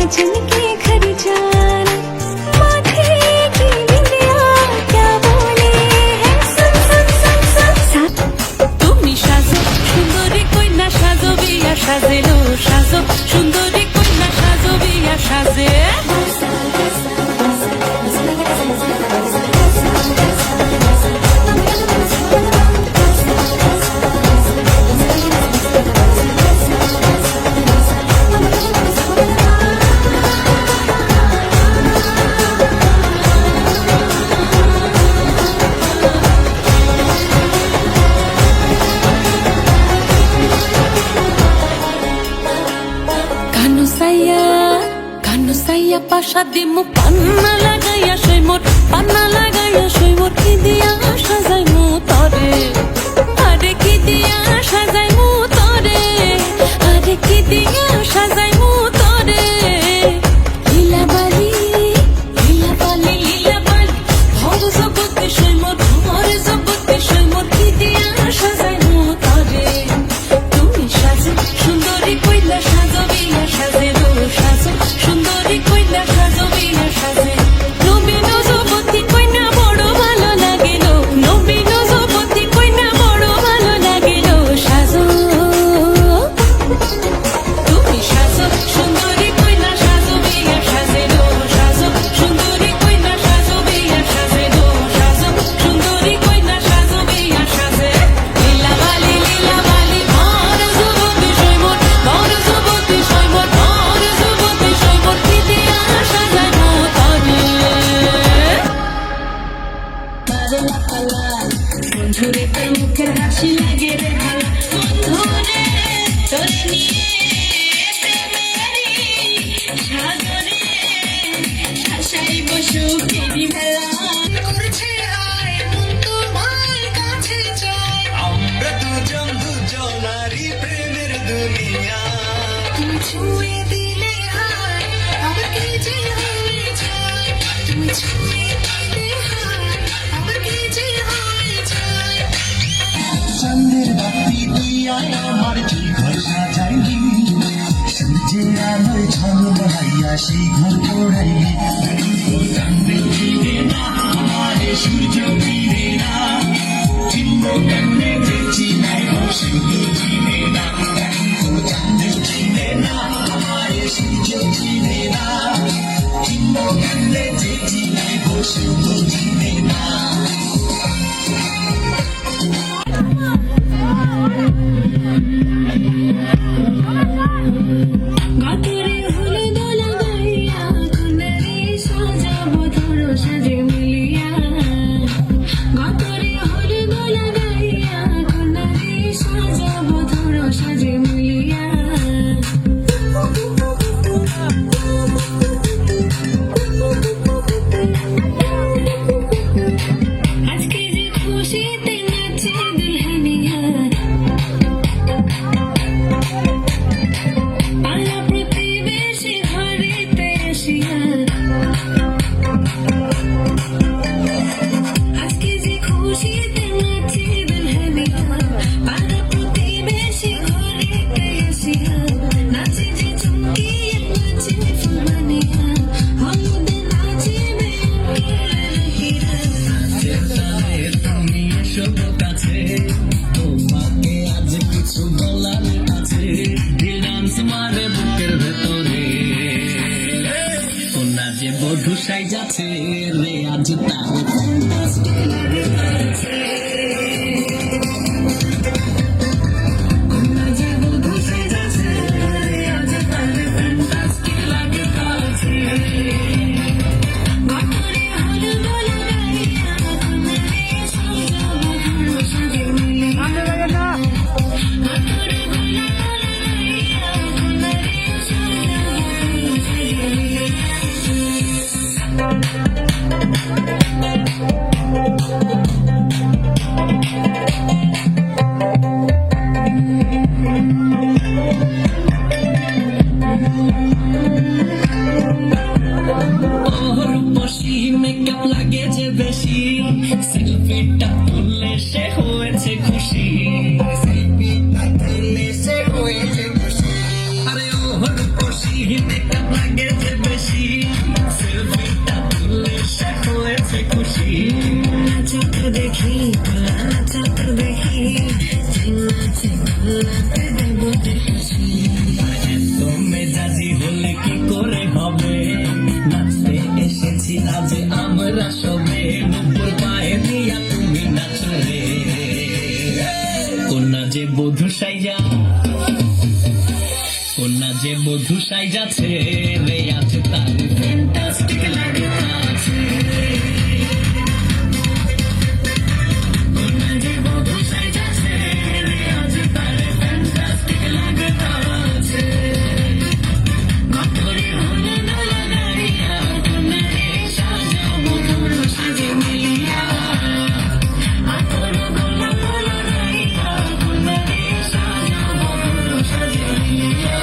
जिनके घर जाना माथे की बिंदिया क्या बोले है सुन सुन सुन सुन তুমি সাজো সুন্দরী কন্যা সাজো বিয়া সাজেলো সাজো সুন্দরী কন্যা সাজো বিয়া সাজে কানু সাইয়া পাশা দিমু পান্না লাগাইয়া সইমোর পান্না লাগাইয়া সইমোর কি দিয়া সাজাইমু তরে আরে কি দিয়া সাজাইমু তরে আরে কি দিয়া সাজাইমু তরে লীলা বালি ভর জগতে সইমোর ভর জগতে সইমোর কি দিয়া সাজাইমু তরে তুমি সাজো সুন্দরী কইলা সাজো বিয়া সাজে সাজো সুন্দরী কইলা সাজো বিয়া সাজে নবীন যুবতী কইনা বড় ভালো লাগিল নবীন যুবতী কইনা বড় ভালো লাগিল সাজো তুমি সাজো সুন্দরী কইলা সাজো বিয়া সাজে সাজো সুন্দরী কইলা সাজো বিয়া সাজে সাজো সুন্দরী কইলা সাজো বিয়া সাজে লীলা বালি ভর যুবতী সইমোর ভর যুবতী সইমোর ভর যুবতী সইমোর কি দিয়া সাজাইমু তরে বন্ধুরে তোর মুখের হাসি লাগে রে ভালা বন্ধুরে তোরে নিয়ে প্রেমেরি সাগরে হাসাইব সুখেরি মেলা করছে আয় মন তোমার কাছে চায় আমরা দুজনারই প্রেমের দুনিয়া তুমি ছুঁয়ে দিলে হায় আমার কি যে হয়ে যায় তুমি ছুঁয়ে দিলে হায় আমার কি যে হয়ে যায় চাঁদের বাতি দিয়া আমার কি ঘর সাজাইলি সূর্যের আলোয় ঝলমলাইয়া সেই ঘর পোড়াইলি চাঁদের ফিরে না আমার সূর্য ফিরে না চিনব কেমনে যে চিনাই শুধু চিনে না চাঁদের চিনে না আমার সূর্য চিনে না চিনব কেমনে যে চিনাই শুধু চিনে না গাতরে হলে দোলা গাইয়া কন্যারে সাজাবো ধরো সাজে মিলিয়া গাতরে হলে দোলা গাইয়া কন্যারে সাজাবো ধরো সাজে মিলিয়া আজকে যে খুশিতে নাচে দুলহানিয়া পালা প্রতিবেশী ঘরেতে আসিয়া আজকে যে খুশিতে নাচে দুলহানিয়া পালা প্রতিবেশী ঘরেতে আসিয়া নাচে যে চুমকিয়ে নাচে ফুলমানিয়া হলুদে নাচিবে হিরা তুমি সব কাছে তোমাকে আজ কিছু বলার আছে ডান্স মারে বুকের ভেতরে কোনা যে বধু সাই যাচ্ছে রে আজ তার fantastic লাগছে কোনা যে বধু সাই যাচ্ছে রে আজ তার fantastic লাগছে গাতরে হলে দোলা গাইয়া কন্যারে সাজাবো ধরো সাজে মিলিয়া গাতরে হলে দোলা গাইয়া কন্যারে সাজাবো ধরো সাজে রূপসী মেকআপ লাগে যে বেশি সেলফিটা তুললে সে হয়েছে খুশি সেলফিটা তুললে সে হয়েছে খুশি আরে ও রূপসী মেকআপ লাগে যে বধু সাইজাছে রে আছে তার ফ্যান্টাস্টিক লাগতাছে যে বধু সাইজাছে রে আছে তার ফ্যান্টাস্টিক লাগতাছে গতরে হলো না লাগাইয়া কোনরে সাজাবো বড় সাজে মিলিয়া আতর গোলা গোলা রাইয়া কোনরে সাজাবো বড় সাজে মিলিয়া